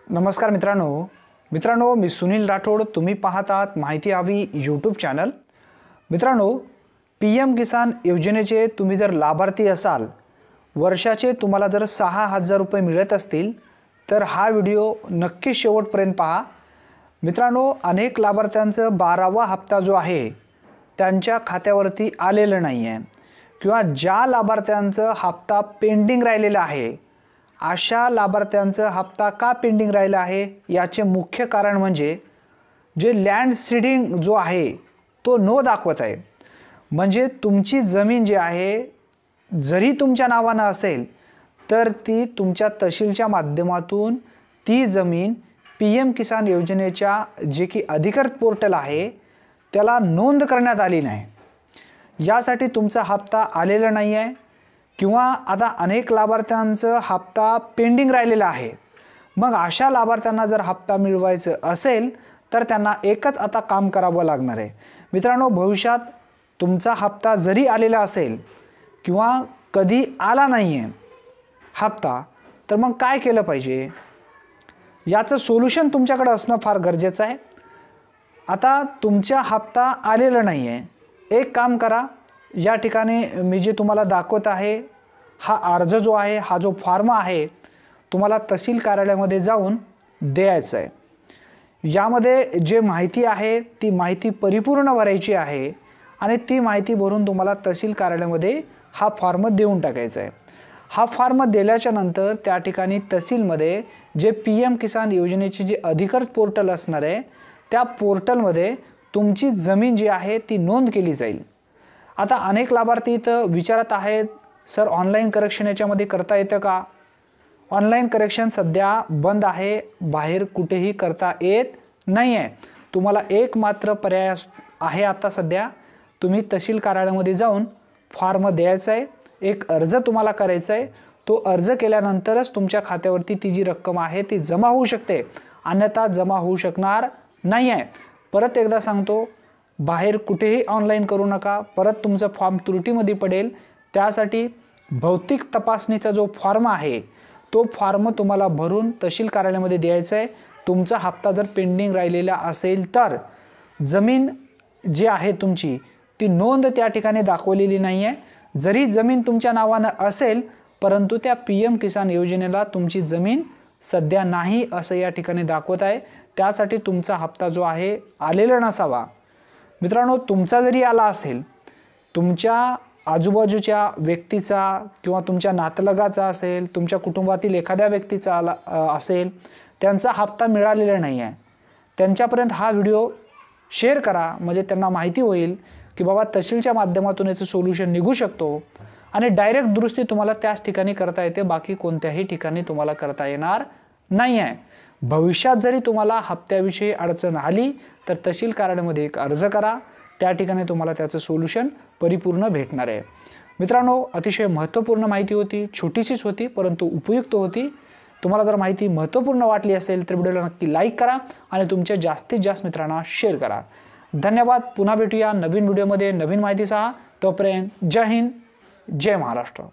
नमस्कार मित्रांनो मी सुनील राठोड। तुम्ही पाहत आहात माहिती हवी यूट्यूब चॅनल। मित्रांनो, PM किसान योजनेचे तुम्ही जर लाभार्थी असाल, वर्षाचे तुम्हाला जर 6,000 रुपये मिळत असतील तर हा व्हिडिओ नक्की शेवटपर्यंत पहा। मित्रांनो, अनेक लाभार्थ्यांचं 12वा हप्ता जो आहे त्यांच्या खात्यावरती आलेलं नाही आहे किंवा ज्या लाभार्थ्यांचं हप्ता पेंडिंग राहिलेला आहे, अशा लाभार्थ्यांचा हप्ता का पेंडिंग राहिला आहे याचे मुख्य कारण म्हणजे जे लँड सीडिंग जो आहे तो नो दाखवत आहे। म्हणजे तुमची जमीन जी आहे जरी तुमच्या नावाने असेल तर ती तुमच्या तहसीलच्या माध्यमातून ती जमीन PM किसान योजनेच्या जे की अधिकृत पोर्टल आहे त्याला नोंद करण्यात आली नाही। यासाठी तुमचा हप्ता आलेला नाही आहे किंवा आता अनेक लाभार्थ्यांचा हप्ता पेंडिंग राहिलेला आहे। मग अशा लाभार्थ्यांना जर हप्ता मिळवायचं असेल तर त्यांना एकच आता काम करावं लागणार आहे। मित्रांनो, भविष्यात तुमचा हप्ता जरी आलेला असेल किंवा कधी आला नाही आहे हप्ता, तर मग काय केलं पाहिजे याचं सोल्युशन तुमच्याकडे असणं फार गरजेचं आहे। आता तुमचा हप्ता आलेला नाही आहे, एक काम करा, या ठिकाणी मी जे तुम्हाला दाखवत आहे हा अर्ज जो आहे, हा जो फॉर्म आहे तुम्हाला तहसील कार्यालयामध्ये जाऊन द्यायचा आहे। यामध्ये जे माहिती आहे ती माहिती परिपूर्ण भरायची आहे आणि ती माहिती भरून तुम्हाला तहसील कार्यालयामध्ये हा फॉर्म देऊन टाकायचा आहे। हा फॉर्म दिल्याच्या नंतर त्या ठिकाणी तहसीलमध्ये जे PM किसान योजनेची जी अधिकृत पोर्टल असणार आहे त्या पोर्टलमध्ये तुमची जमीन जी आहे ती नोंद केली जाईल। आता अनेक लाभार्थी इथं विचारत आहेत, सर ऑनलाईन करेक्शन याच्यामध्ये करता येतं का? ऑनलाईन करेक्शन सध्या बंद आहे, बाहेर कुठेही करता येत नाही आहे। तुम्हाला एक मात्र पर्याय आहे आता सध्या, तुम्ही तहसील कार्यालयामध्ये जाऊन फॉर्म द्यायचा आहे, एक अर्ज तुम्हाला करायचा आहे। तो अर्ज केल्यानंतरच तुमच्या खात्यावरती ती जी रक्कम आहे ती जमा होऊ शकते, अन्यथा जमा होऊ शकणार नाही आहे। परत एकदा सांगतो, बाहेर कुठेही ऑनलाईन करू नका, परत तुमचं फॉर्म त्रुटीमध्ये पडेल। त्यासाठी भौतिक तपासणीचा जो फॉर्म आहे तो फॉर्म तुम्हाला भरून तहसील कार्यालयामध्ये द्यायचा आहे। तुमचा हप्ता जर पेंडिंग राहिलेला असेल तर जमीन जी आहे तुमची ती नोंद त्या ठिकाणी दाखवलेली नाही आहे। जरी जमीन तुमच्या नावानं असेल परंतु त्या PM किसान योजनेला तुमची जमीन सध्या नाही असं या ठिकाणी दाखवत आहे। त्यासाठी तुमचा हप्ता जो आहे आलेला नसावा। मित्रांनो, तुमचा जरी आला असेल, तुमच्या आजूबाजूच्या व्यक्तीचा किंवा तुमच्या नातलगाचा असेल, तुमच्या कुटुंबातील एखाद्या व्यक्तीचा आला असेल, त्यांचा हप्ता मिळालेला नाही आहे, त्यांच्यापर्यंत हा व्हिडिओ शेअर करा, म्हणजे त्यांना माहिती होईल की बाबा तहसीलच्या माध्यमातून याचं सोल्युशन निघू शकतो आणि डायरेक्ट दुरुस्ती तुम्हाला त्याच ठिकाणी करता येते, बाकी कोणत्याही ठिकाणी तुम्हाला करता येणार नाही आहे। भविष्यात जरी तुम्हाला हप्त्याविषयी अडचण आली तर तहसील कार्यालयामध्ये एक अर्ज करा, त्या ठिकाणी तुम्हाला त्याचं सोल्युशन परिपूर्ण भेटणार आहे। मित्रांनो, अतिशय महत्त्वपूर्ण माहिती होती, छोटीशीच होती परंतु उपयुक्त होती। तुम्हाला जर माहिती महत्त्वपूर्ण वाटली असेल तर व्हिडिओला नक्की लाईक करा आणि तुमच्या जास्तीत जास्त मित्रांना शेअर करा। धन्यवाद। पुन्हा भेटूया नवीन व्हिडिओमध्ये नवीन माहितीसह। तोपर्यंत जय हिंद, जय महाराष्ट्र।